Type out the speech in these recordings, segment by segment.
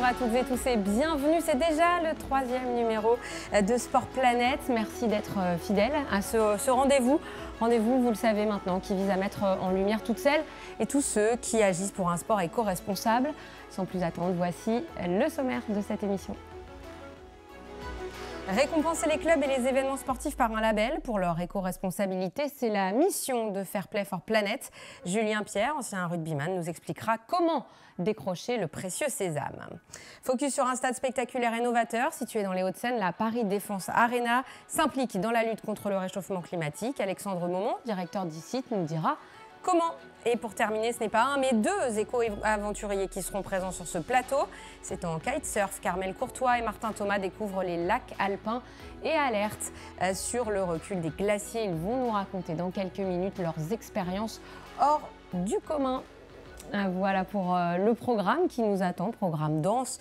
à toutes et tous et bienvenue. C'est déjà le 3e numéro de Sport Planète. Merci d'être fidèles à ce rendez-vous. Rendez-vous, vous le savez maintenant, qui vise à mettre en lumière toutes celles et tous ceux qui agissent pour un sport éco-responsable. Sans plus attendre, voici le sommaire de cette émission. Récompenser les clubs et les événements sportifs par un label pour leur éco-responsabilité, c'est la mission de Fair Play for Planet. Julien Pierre, ancien rugbyman, nous expliquera comment décrocher le précieux sésame. Focus sur un stade spectaculaire et novateur situé dans les Hauts-de-Seine, la Paris Défense Arena s'implique dans la lutte contre le réchauffement climatique. Alexandre Momont, directeur d'ICIT, nous dira comment. Et pour terminer, ce n'est pas un mais deux éco-aventuriers qui seront présents sur ce plateau. C'est en kitesurf qu'Armel Courtois et Martin Thomas découvrent les lacs alpins et alertent sur le recul des glaciers. Ils vont nous raconter dans quelques minutes leurs expériences hors du commun. Voilà pour le programme qui nous attend, programme dense,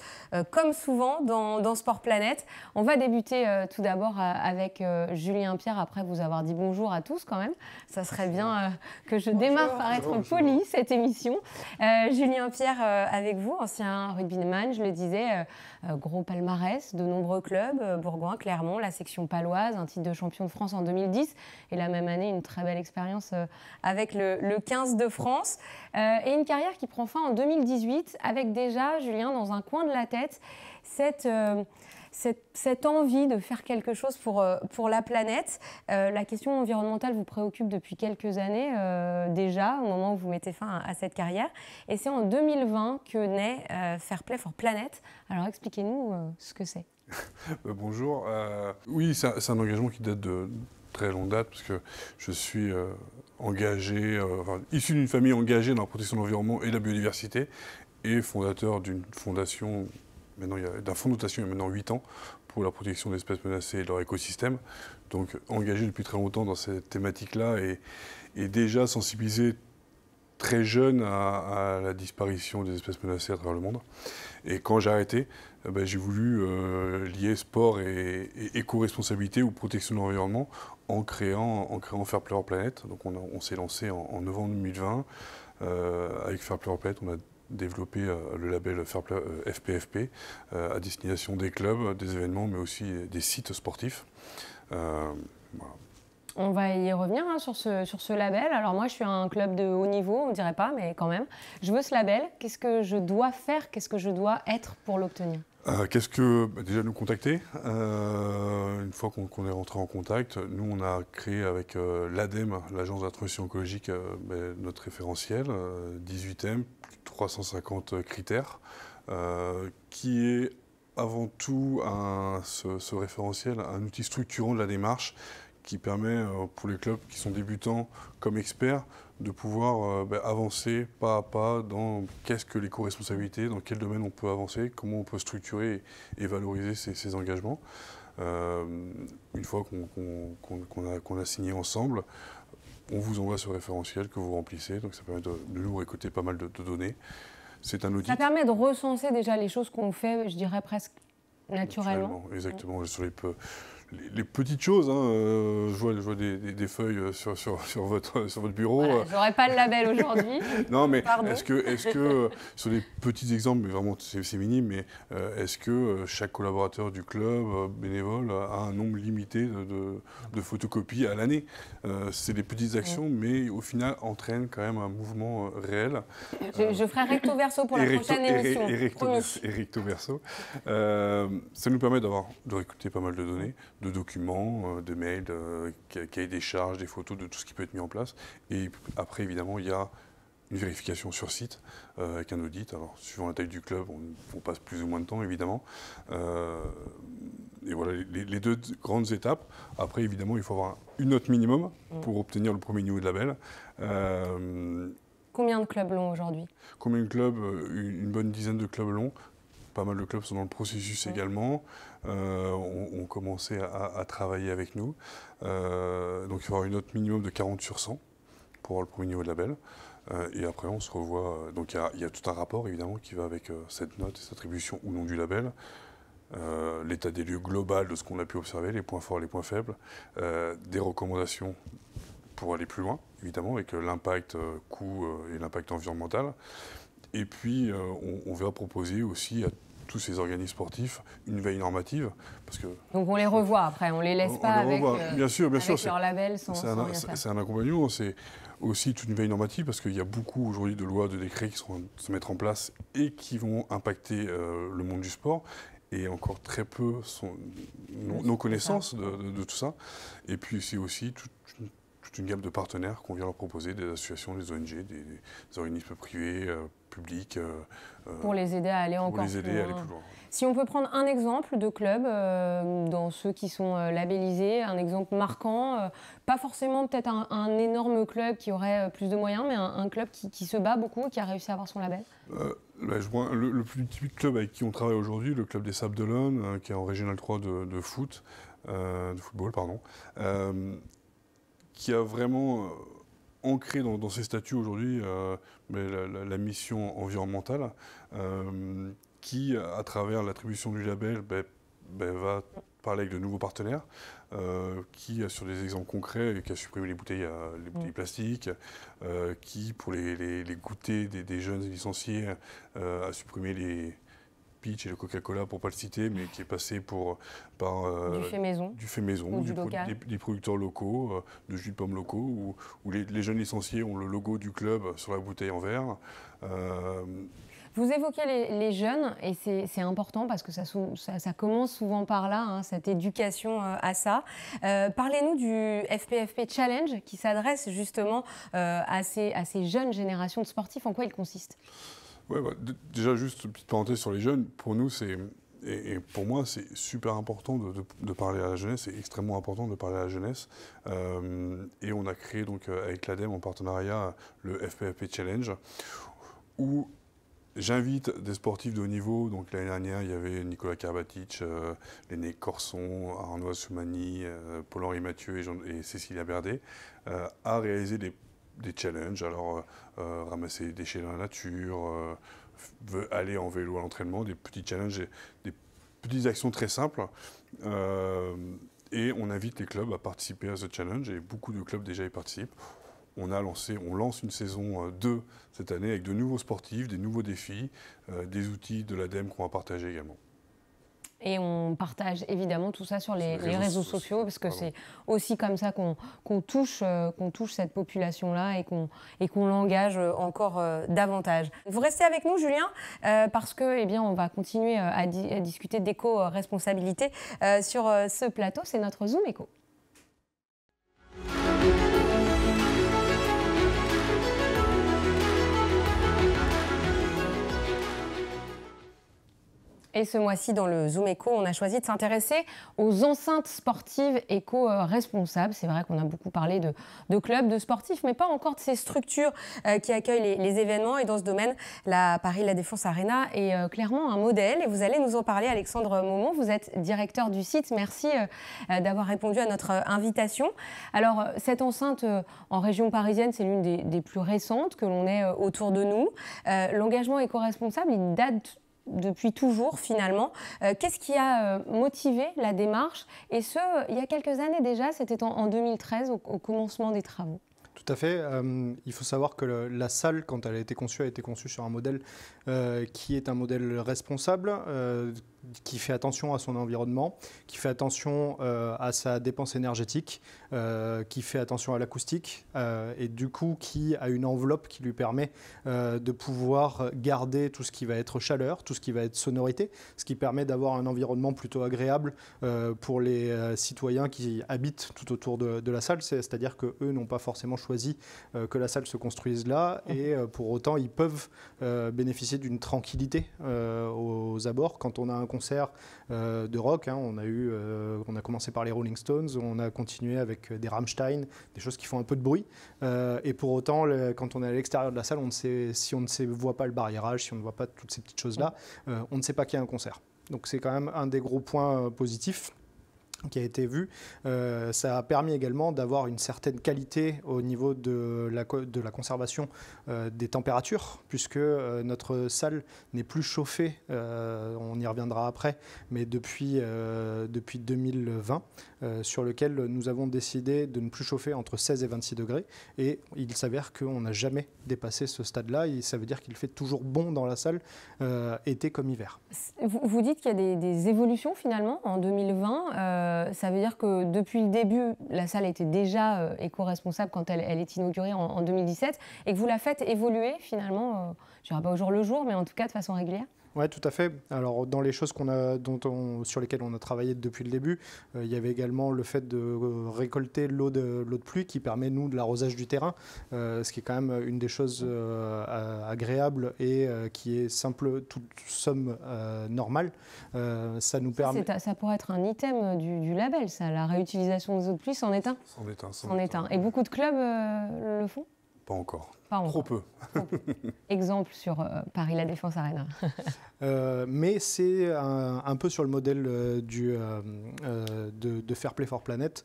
comme souvent dans Sport Planète. On va débuter tout d'abord avec Julien Pierre, après vous avoir dit bonjour à tous quand même. Ça serait bien que je démarre par être polie cette émission. Julien Pierre avec vous, ancien rugbyman, je le disais, gros palmarès, de nombreux clubs, Bourgoin, Clermont, la section paloise, un titre de champion de France en 2010 et la même année une très belle expérience avec le 15 de France. Et une carrière qui prend fin en 2018 avec déjà, Julien, dans un coin de la tête, cette envie de faire quelque chose pour la planète. La question environnementale vous préoccupe depuis quelques années déjà, au moment où vous mettez fin à cette carrière. Et c'est en 2020 que naît Fair Play for Planet. Alors expliquez-nous ce que c'est. Bonjour. Oui, c'est un engagement qui date de très longue date, parce que je suis engagé, issu d'une famille engagée dans la protection de l'environnement et de la biodiversité, et fondateur d'une fondation, d'un fonds de dotation il y a maintenant 8 ans, pour la protection des espèces menacées et de leur écosystème. Donc engagé depuis très longtemps dans cette thématique-là, et déjà sensibilisé très jeune à la disparition des espèces menacées à travers le monde. Et quand j'ai arrêté, j'ai voulu lier sport et éco-responsabilité ou protection de l'environnement en créant Fair Play for Planet. Donc on s'est lancé en novembre 2020. Avec Fair Play for Planet, on a développé le label Fair Play, FPFP à destination des clubs, des événements, mais aussi des sites sportifs. Voilà. On va y revenir sur ce label. Alors moi, je suis un club de haut niveau, on ne dirait pas, mais quand même. Je veux ce label. Qu'est-ce que je dois faire? Qu'est-ce que je dois être pour l'obtenir? Déjà nous contacter. Une fois qu'on est rentré en contact, nous on a créé avec l'ADEME, l'Agence de la transition écologique, notre référentiel, 18M, plus de 350 critères, qui est avant tout ce référentiel, un outil structurant de la démarche qui permet pour les clubs qui sont débutants comme experts de pouvoir avancer pas à pas dans qu'est-ce que l'éco-responsabilité, dans quel domaine on peut avancer, comment on peut structurer et valoriser ces engagements. Une fois qu'on a signé ensemble, on vous envoie ce référentiel que vous remplissez, donc ça permet de nous récolter pas mal de données. C'est un audit. Ça permet de recenser déjà les choses qu'on fait, je dirais presque naturellement. Exactement, sur les petites choses, hein, je vois des feuilles sur votre bureau. Voilà, j'aurais pas le label aujourd'hui. Non, mais est-ce que sur des petits exemples, mais vraiment c'est minime, mais est-ce que chaque collaborateur du club, bénévole, a un nombre limité de photocopies à l'année? C'est des petites actions, mais au final entraînent quand même un mouvement réel. Je ferai recto verso pour la prochaine émission. Et recto verso. Ça nous permet de récolter pas mal de données, de documents, de mails, cahiers des charges, des photos, de tout ce qui peut être mis en place. Et après, évidemment, il y a une vérification sur site avec un audit. Alors, suivant la taille du club, on passe plus ou moins de temps, évidemment. Et voilà les deux grandes étapes. Après, évidemment, il faut avoir une note minimum pour obtenir le premier niveau de label. Combien de clubs l'ont aujourd'hui? Combien de clubs? Une bonne dizaine de clubs l'ont. Pas mal de clubs sont dans le processus également, ont commencé à travailler avec nous. Donc il faut avoir une note minimum de 40 sur 100 pour avoir le premier niveau de label. Et après on se revoit, donc il y a tout un rapport évidemment qui va avec cette note et cette attribution ou non du label. L'état des lieux global de ce qu'on a pu observer, les points forts, les points faibles, des recommandations pour aller plus loin, évidemment, avec l'impact coût et l'impact environnemental. Et puis, on va proposer aussi à tous ces organismes sportifs une veille normative. Parce que, donc on les revoit après, on les laisse pas avec, bien sûr, avec leur label sans rien faire. C'est un accompagnement, c'est aussi toute une veille normative parce qu'il y a beaucoup aujourd'hui de lois, de décrets qui sont se mettre en place et qui vont impacter le monde du sport. Et encore très peu nos connaissances de tout ça. Et puis c'est aussi toute une gamme de partenaires qu'on vient leur proposer, des associations, des ONG, des organismes privés, publics. Pour les aider à aller encore plus loin. Si on peut prendre un exemple de club, dans ceux qui sont labellisés, un exemple marquant, pas forcément peut-être un énorme club qui aurait plus de moyens, mais un club qui se bat beaucoup et qui a réussi à avoir son label. Le plus typique club avec qui on travaille aujourd'hui, le club des Sables d'Olonne, qui est en Régional 3 de football, qui a vraiment ancré dans ses statuts aujourd'hui la mission environnementale, qui, à travers l'attribution du label, va parler avec de nouveaux partenaires, qui, sur des exemples concrets, qui a supprimé les bouteilles plastiques, qui, pour les goûters des jeunes licenciés, a supprimé les Peach et le Coca-Cola, pour ne pas le citer, mais qui est passé par du fait maison, des producteurs locaux, de jus de pommes locaux, où les jeunes licenciés ont le logo du club sur la bouteille en verre. Vous évoquez les jeunes, et c'est important parce que ça commence souvent par là, hein, cette éducation à ça. Parlez-nous du FPFP Challenge qui s'adresse justement à ces jeunes générations de sportifs. En quoi il consiste ? Ouais, déjà, juste une petite parenthèse sur les jeunes. Pour nous, et pour moi, c'est super important de parler à la jeunesse. C'est extrêmement important de parler à la jeunesse. Et on a créé donc avec l'ADEME en partenariat le FPFP Challenge, où j'invite des sportifs de haut niveau. Donc l'année dernière, il y avait Nicolas Karabatic, Léné Corson, Arnaud Soumani, Paul-Henri Mathieu et Cécilia Berdet, à réaliser des challenges. Alors, ramasser des déchets dans la nature, aller en vélo à l'entraînement, des petits challenges, des petites actions très simples. Et on invite les clubs à participer à ce challenge, et beaucoup de clubs déjà y participent. On lance une saison 2 cette année avec de nouveaux sportifs, des nouveaux défis, des outils de l'ADEME qu'on va partager également. Et on partage évidemment tout ça sur les réseaux sociaux, parce que c'est aussi comme ça qu'on touche cette population-là et qu'on l'engage encore davantage. Vous restez avec nous, Julien, parce que on va continuer à discuter d'éco-responsabilité sur ce plateau. C'est notre Zoom Éco. Et ce mois-ci, dans le Zoom Éco, on a choisi de s'intéresser aux enceintes sportives éco-responsables. C'est vrai qu'on a beaucoup parlé de clubs, de sportifs, mais pas encore de ces structures qui accueillent les événements. Et dans ce domaine, la Paris La Défense Arena est clairement un modèle. Et vous allez nous en parler, Alexandre Maumont. Vous êtes directeur du site. Merci d'avoir répondu à notre invitation. Alors, cette enceinte en région parisienne, c'est l'une des plus récentes que l'on ait autour de nous. L'engagement éco-responsable, il date depuis toujours finalement. Qu'est-ce qui a motivé la démarche? Et ce, il y a quelques années déjà, c'était en 2013, au commencement des travaux. Tout à fait. Il faut savoir que la salle, quand elle a été conçue sur un modèle qui est un modèle responsable, qui fait attention à son environnement, qui fait attention à sa dépense énergétique, qui fait attention à l'acoustique et du coup qui a une enveloppe qui lui permet de pouvoir garder tout ce qui va être chaleur, tout ce qui va être sonorité, ce qui permet d'avoir un environnement plutôt agréable pour les citoyens qui habitent tout autour de la salle. C'est-à-dire qu'eux n'ont pas forcément choisi que la salle se construise là et pour autant ils peuvent bénéficier d'une tranquillité aux abords. Quand on a un concert de rock, on a commencé par les Rolling Stones, on a continué avec des Rammstein, des choses qui font un peu de bruit. Et pour autant, quand on est à l'extérieur de la salle, si on ne voit pas le barriérage, si on ne voit pas toutes ces petites choses-là, on ne sait pas qu'il y a un concert. Donc c'est quand même un des gros points positifs. qui a été vu. Ça a permis également d'avoir une certaine qualité au niveau de la conservation des températures, puisque notre salle n'est plus chauffée, on y reviendra après, mais depuis 2020, sur lequel nous avons décidé de ne plus chauffer entre 16 et 26 degrés. Et il s'avère qu'on n'a jamais dépassé ce stade-là. Et ça veut dire qu'il fait toujours bon dans la salle, été comme hiver. Vous dites qu'il y a des évolutions finalement en 2020. Ça veut dire que depuis le début, la salle était déjà éco-responsable quand elle est inaugurée en 2017 et que vous la faites évoluer finalement, je ne dirais pas au jour le jour, mais en tout cas de façon régulière. Oui, tout à fait. Alors, dans les choses sur lesquelles on a travaillé depuis le début, il y avait également le fait de récolter l'eau de pluie qui permet, nous, de l'arrosage du terrain, ce qui est quand même une des choses agréables et qui est simple, toute somme normale. Ça nous permet... Ça pourrait être un item du label, ça, la réutilisation des eaux de pluie, c'en est un. C'en est un. Et beaucoup de clubs le font ? Pas encore. Pas encore. Trop peu. Exemple sur Paris La Défense Arena. Mais c'est un peu sur le modèle de Fair Play for Planet.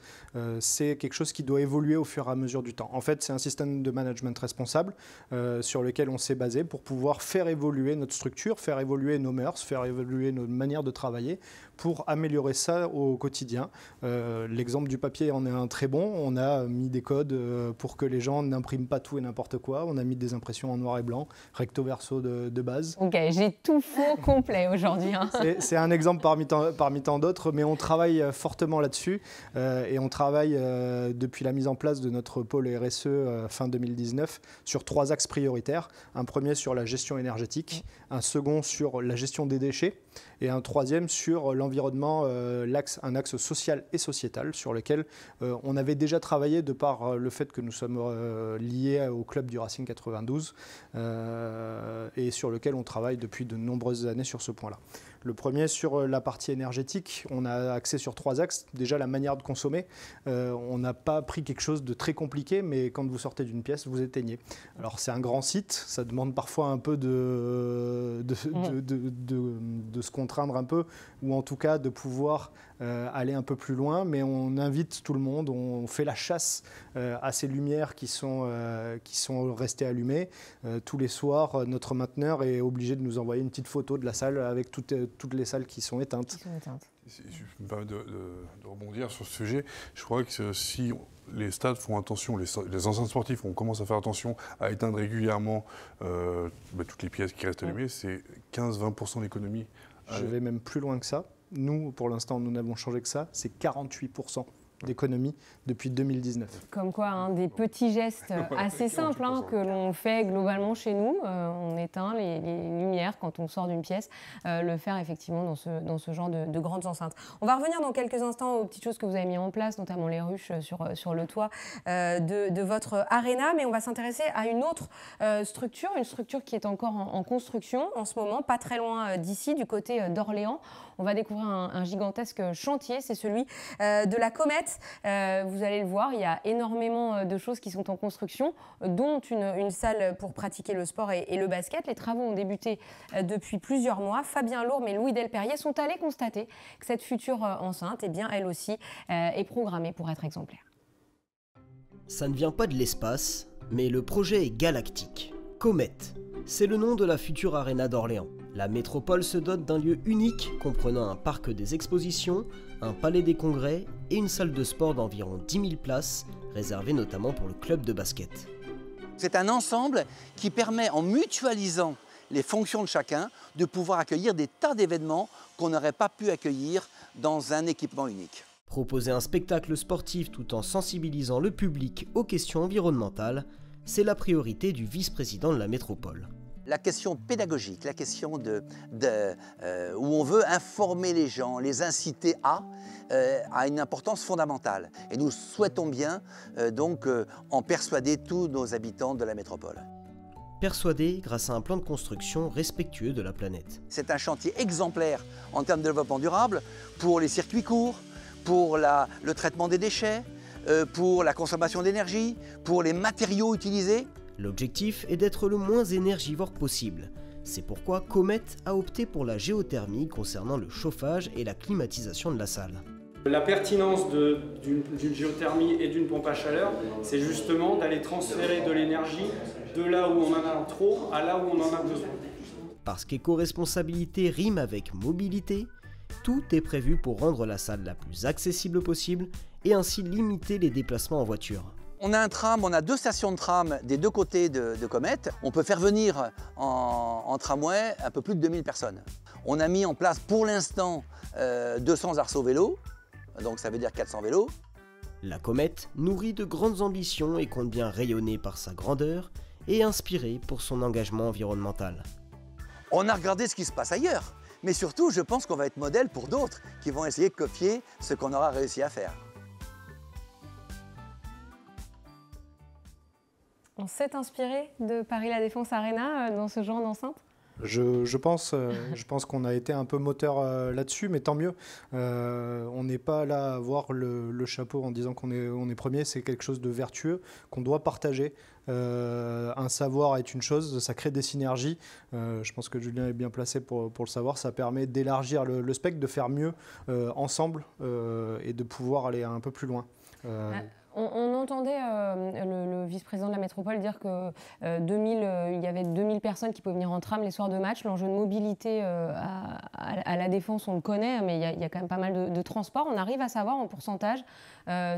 C'est quelque chose qui doit évoluer au fur et à mesure du temps. En fait, c'est un système de management responsable sur lequel on s'est basé pour pouvoir faire évoluer notre structure, faire évoluer nos mœurs, faire évoluer nos manières de travailler pour améliorer ça au quotidien. L'exemple du papier en est un très bon. On a mis des codes pour que les gens n'impriment pas tout et n'importe quoi. On a mis des impressions en noir et blanc, recto verso de base. Ok, j'ai tout faux complet aujourd'hui. Hein. C'est un exemple parmi tant d'autres, mais on travaille fortement là-dessus et on travaille depuis la mise en place de notre pôle RSE fin 2019 sur 3 axes prioritaires. Un premier sur la gestion énergétique, un second sur la gestion des déchets et un troisième sur l'environnement, un axe social et sociétal sur lequel on avait déjà travaillé de par le fait que nous sommes liés au club du Racing 92 et sur lequel on travaille depuis de nombreuses années sur ce point-là. Le premier, sur la partie énergétique, on a axé sur 3 axes. Déjà, la manière de consommer. On n'a pas pris quelque chose de très compliqué, mais quand vous sortez d'une pièce, vous éteignez. Alors, c'est un grand site. Ça demande parfois un peu de se contraindre un peu, ou en tout cas de pouvoir aller un peu plus loin. Mais on invite tout le monde. On fait la chasse à ces lumières qui sont restées allumées. Tous les soirs, notre mainteneur est obligé de nous envoyer une petite photo de la salle avec toutes les salles qui sont éteintes. Si je me permets de rebondir sur ce sujet, je crois que si les stades font attention, les enceintes sportives, on commence à faire attention à éteindre régulièrement toutes les pièces qui restent allumées, c'est 15-20% d'économie. Je vais même plus loin que ça. Nous, pour l'instant, nous n'avons changé que ça. C'est 48% d'économie depuis 2019. Comme quoi, des petits gestes assez simples que l'on fait globalement chez nous. On éteint les lumières quand on sort d'une pièce. Le faire effectivement dans ce genre de grandes enceintes. On va revenir dans quelques instants aux petites choses que vous avez mis en place, notamment les ruches sur le toit de votre aréna. Mais on va s'intéresser à une autre structure, une structure qui est encore en construction en ce moment, pas très loin d'ici, du côté d'Orléans. On va découvrir un gigantesque chantier, c'est celui de la Comète. Vous allez le voir, il y a énormément de choses qui sont en construction, dont une salle pour pratiquer le sport et le basket. Les travaux ont débuté depuis plusieurs mois. Fabien Lourme et Louis Delperrier sont allés constater que cette future enceinte, elle aussi, est programmée pour être exemplaire. Ça ne vient pas de l'espace, mais le projet est galactique. Comète, c'est le nom de la future aréna d'Orléans. La métropole se dote d'un lieu unique comprenant un parc des expositions, un palais des congrès et une salle de sport d'environ 10 000 places, réservée notamment pour le club de basket. C'est un ensemble qui permet, en mutualisant les fonctions de chacun, de pouvoir accueillir des tas d'événements qu'on n'aurait pas pu accueillir dans un équipement unique. Proposer un spectacle sportif tout en sensibilisant le public aux questions environnementales, c'est la priorité du vice-président de la métropole. La question pédagogique, la question où on veut informer les gens, les inciter a une importance fondamentale. Et nous souhaitons bien en persuader tous nos habitants de la métropole. Persuadés grâce à un plan de construction respectueux de la planète. C'est un chantier exemplaire en termes de développement durable pour les circuits courts, pour le traitement des déchets, pour la consommation d'énergie, pour les matériaux utilisés. L'objectif est d'être le moins énergivore possible. C'est pourquoi Comète a opté pour la géothermie concernant le chauffage et la climatisation de la salle. La pertinence d'une géothermie et d'une pompe à chaleur, c'est justement d'aller transférer de l'énergie de là où on en a trop à là où on en a besoin. Parce qu'éco-responsabilité rime avec mobilité, tout est prévu pour rendre la salle la plus accessible possible et ainsi limiter les déplacements en voiture. On a un tram, on a 2 stations de tram des 2 côtés de Comet. On peut faire venir en tramway un peu plus de 2000 personnes. On a mis en place pour l'instant 200 arceaux vélos, donc ça veut dire 400 vélos. La Comète nourrit de grandes ambitions et compte bien rayonner par sa grandeur et inspirer pour son engagement environnemental. On a regardé ce qui se passe ailleurs, mais surtout je pense qu'on va être modèle pour d'autres qui vont essayer de copier ce qu'on aura réussi à faire. On s'est inspiré de Paris La Défense Arena dans ce genre d'enceinte? Je pense qu'on a été un peu moteur là-dessus, mais tant mieux. On n'est pas là à avoir le chapeau en disant qu'on est premier, c'est quelque chose de vertueux qu'on doit partager. Un savoir est une chose, ça crée des synergies. Je pense que Julien est bien placé pour le savoir. Ça permet d'élargir le spectre, de faire mieux ensemble et de pouvoir aller un peu plus loin. On entendait le vice-président de la métropole dire que il y avait 2000 personnes qui pouvaient venir en tram les soirs de match. L'enjeu de mobilité à la Défense, on le connaît, mais il y a quand même pas mal de transports. On arrive à savoir en pourcentage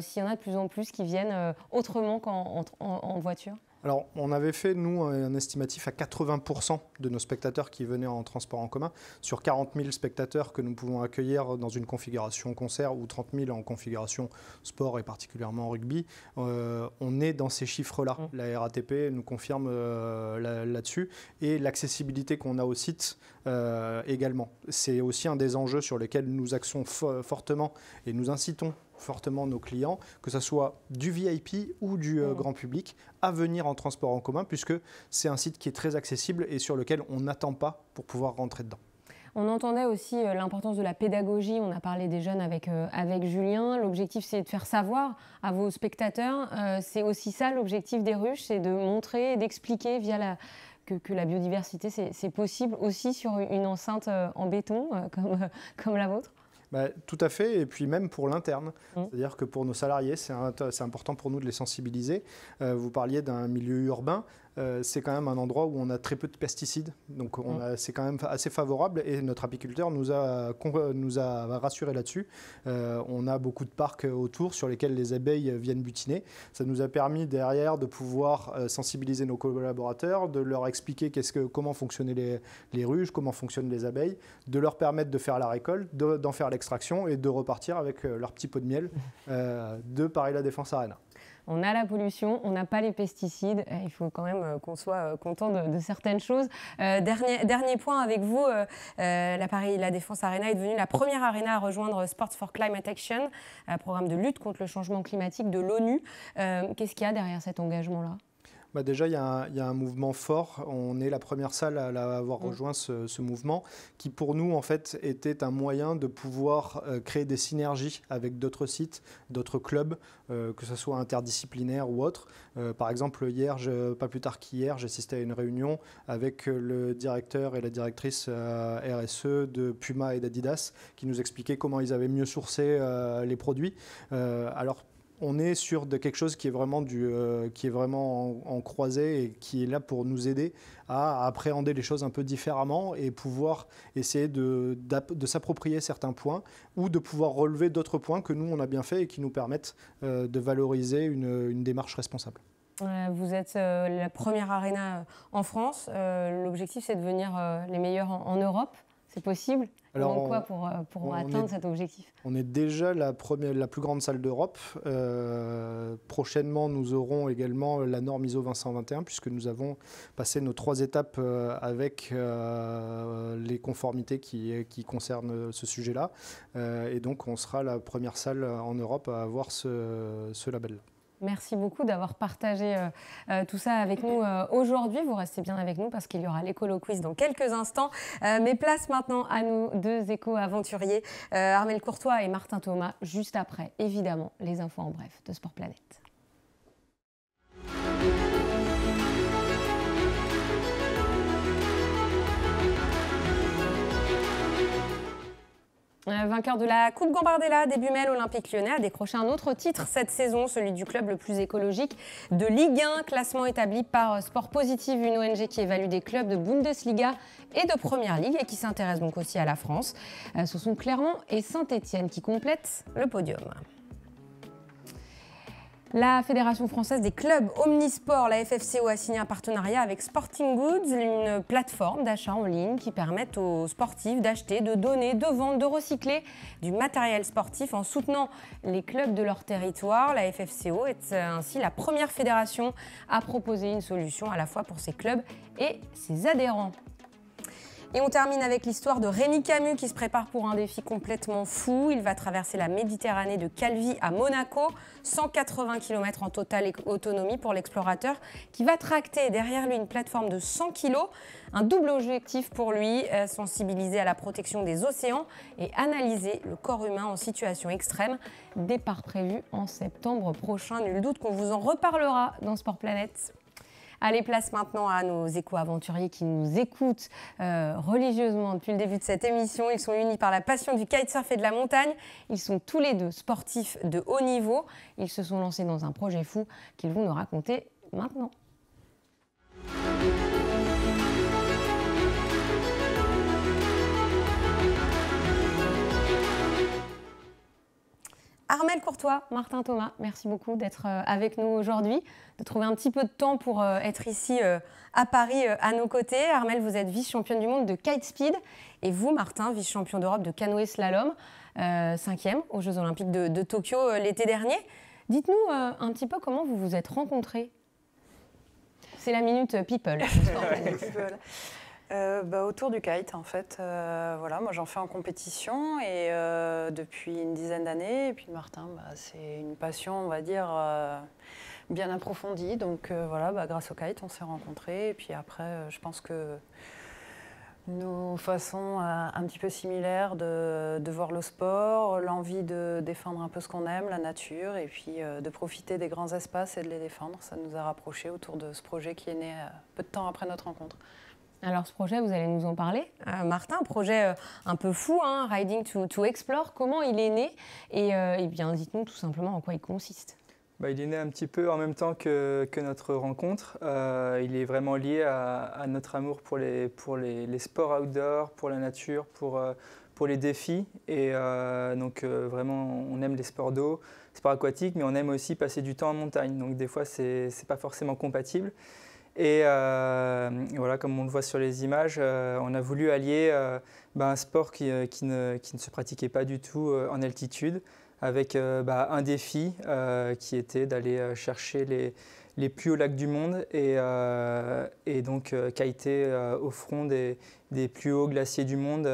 s'il y en a de plus en plus qui viennent autrement qu'en voiture. Alors, on avait fait, nous, un estimatif à 80% de nos spectateurs qui venaient en transport en commun, sur 40 000 spectateurs que nous pouvons accueillir dans une configuration concert ou 30 000 en configuration sport et particulièrement rugby. On est dans ces chiffres-là. La RATP nous confirme là-dessus. Et l'accessibilité qu'on a au site également. C'est aussi un des enjeux sur lesquels nous axons fortement et nous incitons fortement nos clients, que ce soit du VIP ou du grand public, à venir en transport en commun, puisque c'est un site qui est très accessible et sur lequel on n'attend pas pour pouvoir rentrer dedans. On entendait aussi l'importance de la pédagogie. On a parlé des jeunes avec Julien. L'objectif, c'est de faire savoir à vos spectateurs. C'est aussi ça l'objectif des ruches, c'est de montrer et d'expliquer via que la biodiversité, c'est possible aussi sur une enceinte en béton comme la vôtre. Tout à fait, et puis même pour l'interne. C'est-à-dire que pour nos salariés, c'est important pour nous de les sensibiliser. Vous parliez d'un milieu urbain. C'est quand même un endroit où on a très peu de pesticides, donc c'est quand même assez favorable et notre apiculteur nous a rassurés là-dessus. On a beaucoup de parcs autour sur lesquels les abeilles viennent butiner. Ça nous a permis derrière de pouvoir sensibiliser nos collaborateurs, de leur expliquer comment fonctionnaient les ruches, comment fonctionnent les abeilles, de leur permettre de faire la récolte, d'en faire l'extraction et de repartir avec leur petit pot de miel de Paris La Défense Arena. On a la pollution, on n'a pas les pesticides. Il faut quand même qu'on soit content de certaines choses. Dernier point avec vous, la Paris La Défense Arena est devenue la première arena à rejoindre Sports for Climate Action, un programme de lutte contre le changement climatique de l'ONU. Qu'est-ce qu'il y a derrière cet engagement-là ? Déjà, il y a un mouvement fort. On est la première salle à avoir rejoint ce mouvement qui, pour nous, en fait, était un moyen de pouvoir créer des synergies avec d'autres sites, d'autres clubs, que ce soit interdisciplinaires ou autres. Par exemple, hier, pas plus tard qu'hier, j'ai assisté à une réunion avec le directeur et la directrice RSE de Puma et d'Adidas qui nous expliquaient comment ils avaient mieux sourcé les produits. On est sur quelque chose qui est vraiment, en croisée et qui est là pour nous aider à appréhender les choses un peu différemment et pouvoir essayer de s'approprier certains points ou de pouvoir relever d'autres points que nous, on a bien fait et qui nous permettent de valoriser une démarche responsable. Vous êtes la première arena en France. L'objectif, c'est de devenir les meilleurs en Europe. C'est possible ? Alors, quoi pour atteindre cet objectif ? On est déjà la plus grande salle d'Europe. Prochainement, nous aurons également la norme ISO 20121 puisque nous avons passé nos 3 étapes avec les conformités qui concernent ce sujet-là. Et donc, on sera la première salle en Europe à avoir ce label-là. Merci beaucoup d'avoir partagé tout ça avec nous aujourd'hui. Vous restez bien avec nous parce qu'il y aura l'écolo quiz dans quelques instants. Mais place maintenant à nos 2 éco-aventuriers, Armelle Courtois et Martin Thomas, juste après, évidemment, les infos en bref de Sport Planète. Vainqueur de la Coupe Gambardella, Débumel, Olympique Lyonnais a décroché un autre titre cette saison, celui du club le plus écologique de Ligue 1, classement établi par Sport Positive, une ONG qui évalue des clubs de Bundesliga et de Première Ligue et qui s'intéresse donc aussi à la France. Ce sont Clermont et Saint-Étienne qui complètent le podium. La Fédération française des clubs Omnisport, la FFCO, a signé un partenariat avec Sporting Goods, une plateforme d'achat en ligne qui permet aux sportifs d'acheter, de donner, de vendre, de recycler du matériel sportif en soutenant les clubs de leur territoire. La FFCO est ainsi la première fédération à proposer une solution à la fois pour ses clubs et ses adhérents. Et on termine avec l'histoire de Rémi Camus qui se prépare pour un défi complètement fou. Il va traverser la Méditerranée de Calvi à Monaco, 180 km en totale autonomie pour l'explorateur qui va tracter derrière lui une plateforme de 100 kg. Un double objectif pour lui, sensibiliser à la protection des océans et analyser le corps humain en situation extrême. Départ prévu en septembre prochain. Nul doute qu'on vous en reparlera dans Sport Planète. Allez, place maintenant à nos éco-aventuriers qui nous écoutent religieusement depuis le début de cette émission. Ils sont unis par la passion du kitesurf et de la montagne. Ils sont tous les deux sportifs de haut niveau. Ils se sont lancés dans un projet fou qu'ils vont nous raconter maintenant. Armelle Courtois, Martin Thomas, merci beaucoup d'être avec nous aujourd'hui, de trouver un petit peu de temps pour être ici à Paris à nos côtés. Armelle, vous êtes vice-championne du monde de kite speed et vous, Martin, vice-champion d'Europe de canoë slalom, 5e aux Jeux Olympiques de Tokyo l'été dernier. Dites-nous un petit peu comment vous vous êtes rencontrés. C'est la minute People. Autour du kite, en fait. Voilà, moi, j'en fais en compétition et depuis une dizaine d'années. Et puis Martin, c'est une passion, on va dire, bien approfondie. Donc voilà, grâce au kite, on s'est rencontrés. Et puis après, je pense que nos façons un petit peu similaires de voir le sport, l'envie de défendre un peu ce qu'on aime, la nature, et puis de profiter des grands espaces et de les défendre, ça nous a rapprochés autour de ce projet qui est né peu de temps après notre rencontre. Alors ce projet, vous allez nous en parler. Martin, un projet un peu fou, hein, Riding to Explore, comment il est né et bien dites-nous tout simplement en quoi il consiste. Il est né un petit peu en même temps que notre rencontre. Il est vraiment lié à notre amour pour les sports outdoor, pour la nature, pour les défis. Et donc vraiment, on aime les sports d'eau, sports aquatiques, mais on aime aussi passer du temps en montagne. Donc des fois, c'est pas forcément compatible. Et voilà, comme on le voit sur les images, on a voulu allier un sport qui ne se pratiquait pas du tout en altitude avec un défi qui était d'aller chercher les plus hauts lacs du monde et donc kiter au front des plus hauts glaciers du monde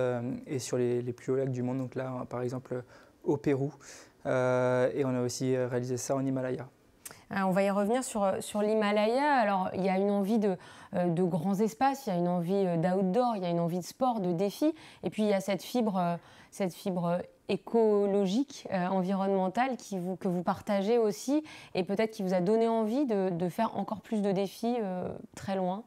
et sur les plus hauts lacs du monde, donc là par exemple au Pérou. Et on a aussi réalisé ça en Himalaya. On va y revenir sur l'Himalaya. Alors, il y a une envie de grands espaces, il y a une envie d'outdoor, il y a une envie de sport, de défi. Et puis, il y a cette fibre écologique, environnementale que vous partagez aussi et peut-être qui vous a donné envie de faire encore plus de défis très loin.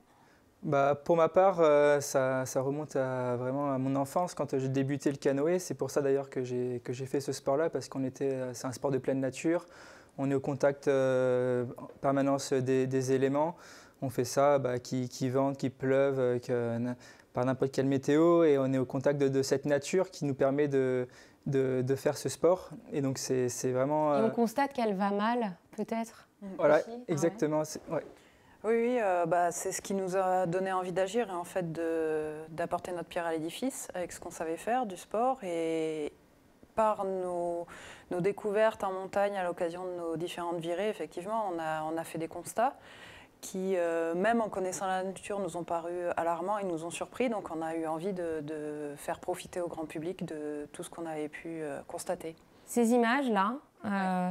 Pour ma part, ça remonte vraiment à mon enfance quand j'ai débuté le canoë. C'est pour ça d'ailleurs que j'ai fait ce sport-là parce c'est un sport de pleine nature. On est au contact en permanence des éléments. On fait ça, qu'il vente, qu'il pleuve, par n'importe quelle météo. Et on est au contact de cette nature qui nous permet de faire ce sport. Et donc, c'est vraiment... Et on constate qu'elle va mal, peut-être. Voilà, aussi. exactement. Ouais. Oui, c'est ce qui nous a donné envie d'agir et en fait d'apporter notre pierre à l'édifice avec ce qu'on savait faire du sport. Et par nos découvertes en montagne à l'occasion de nos différentes virées, effectivement, on a fait des constats qui, même en connaissant la nature, nous ont paru alarmants et nous ont surpris. Donc on a eu envie de faire profiter au grand public de tout ce qu'on avait pu constater. Ces images-là,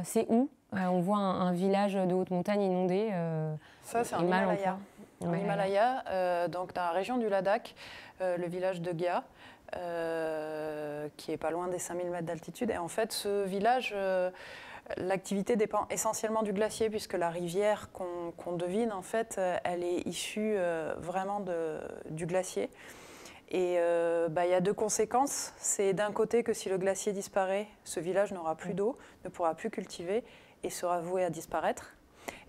c'est où on voit un village de haute montagne inondé. Ça, c'est en Himalaya. En Himalaya, donc dans la région du Ladakh, le village de Gya, qui est pas loin des 5000 mètres d'altitude. Et en fait, ce village, l'activité dépend essentiellement du glacier, puisque la rivière qu'on devine, en fait, elle est issue vraiment du glacier. Et il y a 2 conséquences. C'est d'un côté que si le glacier disparaît, ce village n'aura plus d'eau, ne pourra plus cultiver et sera voué à disparaître.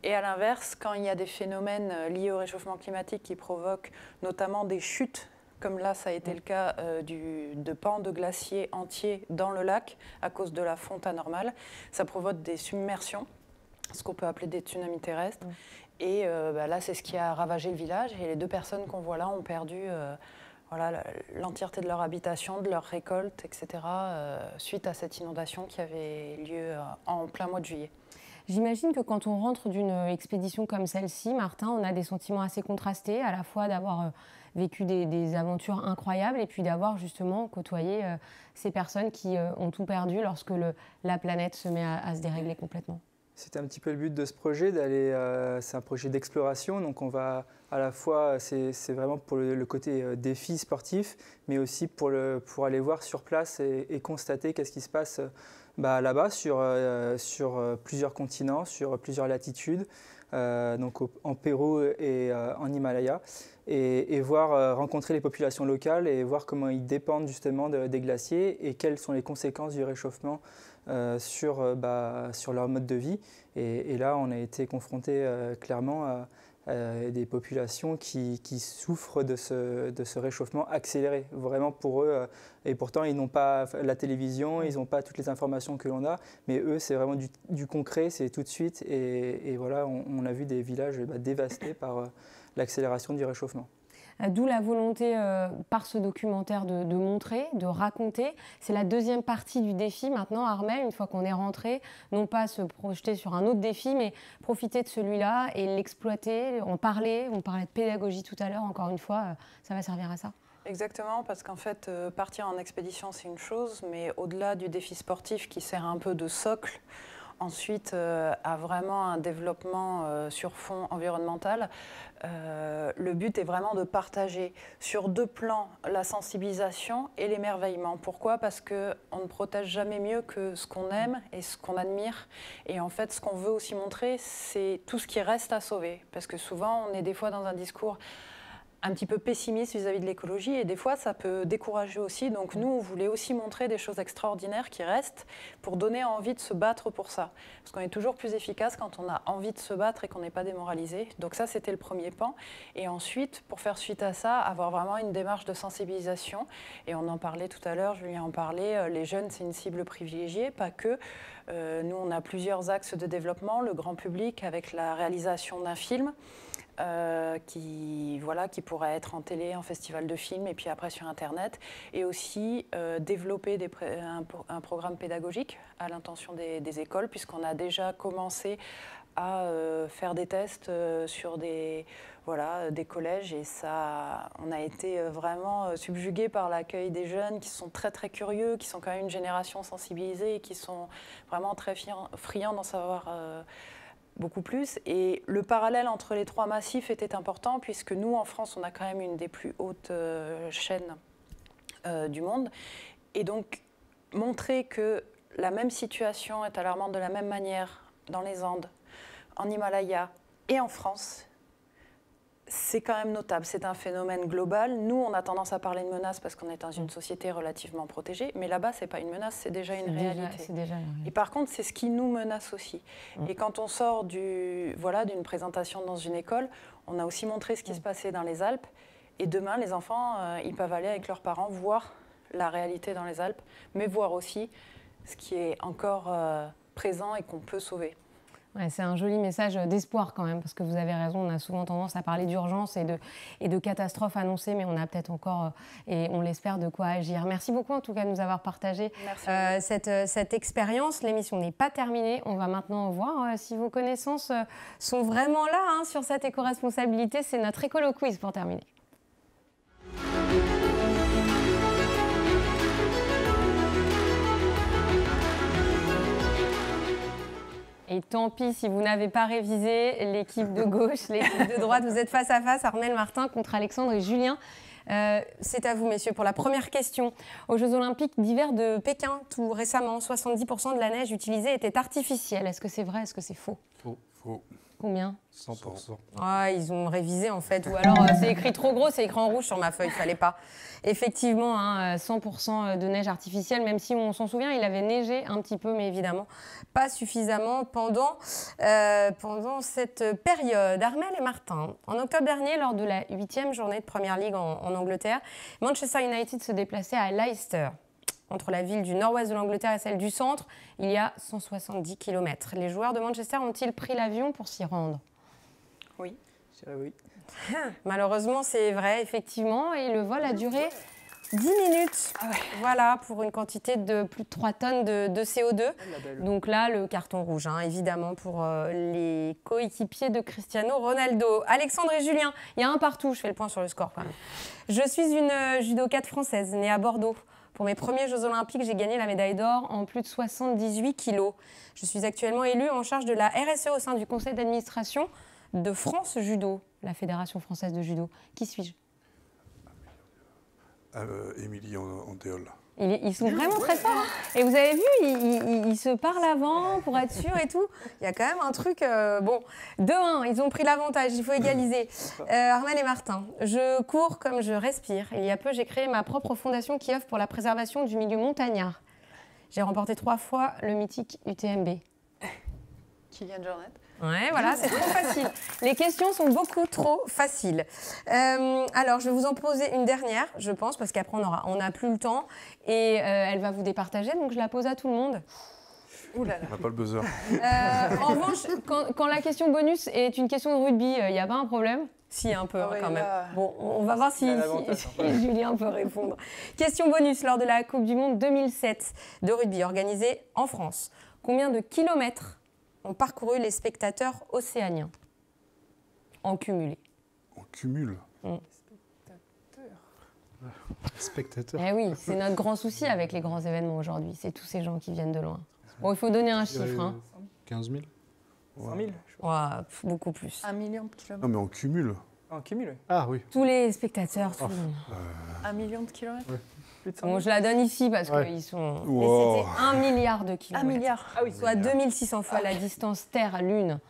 Et à l'inverse, quand il y a des phénomènes liés au réchauffement climatique qui provoquent notamment des chutes, comme là ça a été le cas de pans de glaciers entiers dans le lac à cause de la fonte anormale, ça provoque des submersions, ce qu'on peut appeler des tsunamis terrestres. Et là, c'est ce qui a ravagé le village. Et les 2 personnes qu'on voit là ont perdu l'entièreté de leur habitation, de leur récolte, etc., suite à cette inondation qui avait lieu en plein mois de juillet. J'imagine que quand on rentre d'une expédition comme celle-ci, Martin, on a des sentiments assez contrastés, à la fois d'avoir vécu des aventures incroyables et puis d'avoir justement côtoyé ces personnes qui ont tout perdu lorsque la planète se met à se dérégler complètement. C'était un petit peu le but de ce projet, c'est un projet d'exploration, donc on va à la fois, c'est vraiment pour le côté défi sportif, mais aussi pour aller voir sur place et constater qu'est-ce qui se passe là-bas sur plusieurs continents, sur plusieurs latitudes, donc en Pérou et en Himalaya, et rencontrer les populations locales et voir comment ils dépendent justement des glaciers et quelles sont les conséquences du réchauffement sur leur mode de vie. Et là, on a été confronté clairement à des populations qui souffrent de ce réchauffement accéléré, vraiment pour eux. Et pourtant, ils n'ont pas la télévision, ils n'ont pas toutes les informations que l'on a, mais eux, c'est vraiment du concret, c'est tout de suite. Et voilà, on a vu des villages dévastés par l'accélération du réchauffement. D'où la volonté, par ce documentaire, de montrer, de raconter. C'est la deuxième partie du défi maintenant, Armelle, une fois qu'on est rentré, non pas se projeter sur un autre défi, mais profiter de celui-là et l'exploiter, en parler. On parlait de pédagogie tout à l'heure, encore une fois, ça va servir à ça. Exactement, parce qu'en fait, partir en expédition, c'est une chose, mais au-delà du défi sportif qui sert un peu de socle, ensuite à vraiment un développement sur fond environnemental. Le but est vraiment de partager sur 2 plans la sensibilisation et l'émerveillement. Pourquoi ? Parce qu'on ne protège jamais mieux que ce qu'on aime et ce qu'on admire. Et en fait, ce qu'on veut aussi montrer, c'est tout ce qui reste à sauver. Parce que souvent, on est des fois dans un discours un petit peu pessimiste vis-à-vis de l'écologie et des fois ça peut décourager aussi. Donc nous, on voulait aussi montrer des choses extraordinaires qui restent pour donner envie de se battre pour ça. Parce qu'on est toujours plus efficace quand on a envie de se battre et qu'on n'est pas démoralisé. Donc ça, c'était le premier pan. Et ensuite, pour faire suite à ça, avoir vraiment une démarche de sensibilisation. Et on en parlait tout à l'heure, Julien en parlait, les jeunes, c'est une cible privilégiée, pas que. Nous, on a plusieurs axes de développement, le grand public avec la réalisation d'un film, qui pourrait être en télé, en festival de films et puis après sur Internet, et aussi développer un programme pédagogique à l'intention des écoles, puisqu'on a déjà commencé à faire des tests sur des collèges, et ça, on a été vraiment subjugués par l'accueil des jeunes qui sont très très curieux, qui sont quand même une génération sensibilisée et qui sont vraiment très friands d'en savoir beaucoup plus. Et le parallèle entre les 3 massifs était important, puisque nous, en France, on a quand même une des plus hautes chaînes du monde. Et donc, montrer que la même situation est alarmante de la même manière dans les Andes, en Himalaya et en France, c'est quand même notable. C'est un phénomène global. Nous, on a tendance à parler de menace parce qu'on est dans une société relativement protégée, mais là-bas, ce n'est pas une menace, c'est déjà une réalité. Et par contre, c'est ce qui nous menace aussi. Et quand on sort d'une présentation dans une école, on a aussi montré ce qui se passait dans les Alpes. Et demain, les enfants, ils peuvent aller avec leurs parents voir la réalité dans les Alpes, mais voir aussi ce qui est encore présent et qu'on peut sauver. Ouais, c'est un joli message d'espoir quand même, parce que vous avez raison, on a souvent tendance à parler d'urgence et de catastrophes annoncées, mais on a peut-être encore, et on l'espère, de quoi agir. Merci beaucoup en tout cas de nous avoir partagé cette expérience. L'émission n'est pas terminée, on va maintenant voir si vos connaissances sont vraiment là sur cette éco-responsabilité. C'est notre écolo quiz pour terminer. Et tant pis si vous n'avez pas révisé, l'équipe de gauche, l'équipe de droite, vous êtes face à face, Armelle Martin contre Alexandre et Julien. C'est à vous, messieurs, pour la première question. Aux Jeux Olympiques d'hiver de Pékin, tout récemment, 70% de la neige utilisée était artificielle. Est-ce que c'est vrai, est-ce que c'est faux ? Faux. combien? 100%. Ah, ils ont révisé en fait, ou alors c'est écrit trop gros, c'est écrit en rouge sur ma feuille, fallait pas. Effectivement, hein, 100% de neige artificielle, même si on s'en souvient, il avait neigé un petit peu, mais évidemment pas suffisamment pendant cette période. Armel et Martin, en octobre dernier, lors de la 8e journée de Premier League en Angleterre, Manchester United se déplaçait à Leicester. Entre la ville du nord-ouest de l'Angleterre et celle du centre, il y a 170 km. Les joueurs de Manchester ont-ils pris l'avion pour s'y rendre? Oui. Je dirais oui. Malheureusement, c'est vrai, effectivement, et le vol a duré 10 minutes. Voilà, pour une quantité de plus de 3 tonnes de CO2. Donc là, le carton rouge, hein, évidemment, pour les coéquipiers de Cristiano Ronaldo. Alexandre et Julien, il y a un partout, je fais le point sur le score quand même. Je suis une judokate française, née à Bordeaux. Pour mes premiers Jeux Olympiques, j'ai gagné la médaille d'or en plus de 78 kilos. Je suis actuellement élue en charge de la RSE au sein du conseil d'administration de France Judo, la Fédération française de judo. Qui suis-je? Émilie Andéol. Ils sont vraiment très forts. Hein. Et vous avez vu, ils se parlent avant pour être sûrs et tout. Il y a quand même un truc... bon, 2-1, ils ont pris l'avantage, il faut égaliser. Armel et Martin, je cours comme je respire. Il y a peu, j'ai créé ma propre fondation qui œuvre pour la préservation du milieu montagnard. J'ai remporté 3 fois le mythique UTMB. Kylian Jornet. Ouais, voilà, c'est trop facile. Les questions sont beaucoup trop faciles. Alors, je vais vous en poser une dernière, je pense, parce qu'après, on n'a plus le temps. Et elle va vous départager, donc je la pose à tout le monde. Ouh là là. On n'a pas le buzzer. En revanche, quand la question bonus est une question de rugby, il n'y a pas un problème? Si, un peu, Ah ouais, quand même. là... Bon, on va voir si Julien peut répondre. Question bonus, lors de la Coupe du Monde 2007 de rugby, organisée en France. Combien de kilomètres ont parcouru les spectateurs océaniens en cumulé? On cumule. Spectateurs. Eh oui, c'est notre grand souci avec les grands événements aujourd'hui. C'est tous ces gens qui viennent de loin. Bon, il faut donner un chiffre. Hein. 15 000. 100 000 Ouais, beaucoup plus. 1 million de kilomètres. Non, mais on cumule. En cumul. Ah oui. Tous les spectateurs, tout le monde. 1 million de kilomètres. Plus de 100 Bon, 000. je la donne ici parce Ouais. qu'ils sont... Wow. Mais c'était 1 milliard de 1 kilomètres. milliard. Ah oui, Soit 2600 fois la distance Terre-Lune.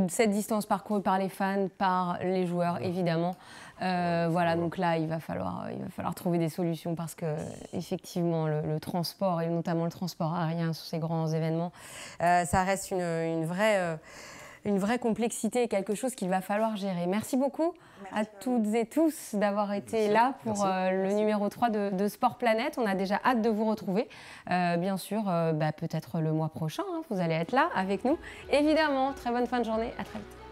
Cette distance parcourue par les fans, par les joueurs, évidemment. Voilà, donc là, il va falloir trouver des solutions parce que, effectivement, le transport, et notamment le transport aérien sur ces grands événements, ça reste une vraie complexité et quelque chose qu'il va falloir gérer. Merci beaucoup à toutes et tous d'avoir été là pour le numéro 3 de Sport Planète. On a déjà hâte de vous retrouver. Bien sûr, peut-être le mois prochain, hein, vous allez être là avec nous. Évidemment, très bonne fin de journée. À très vite.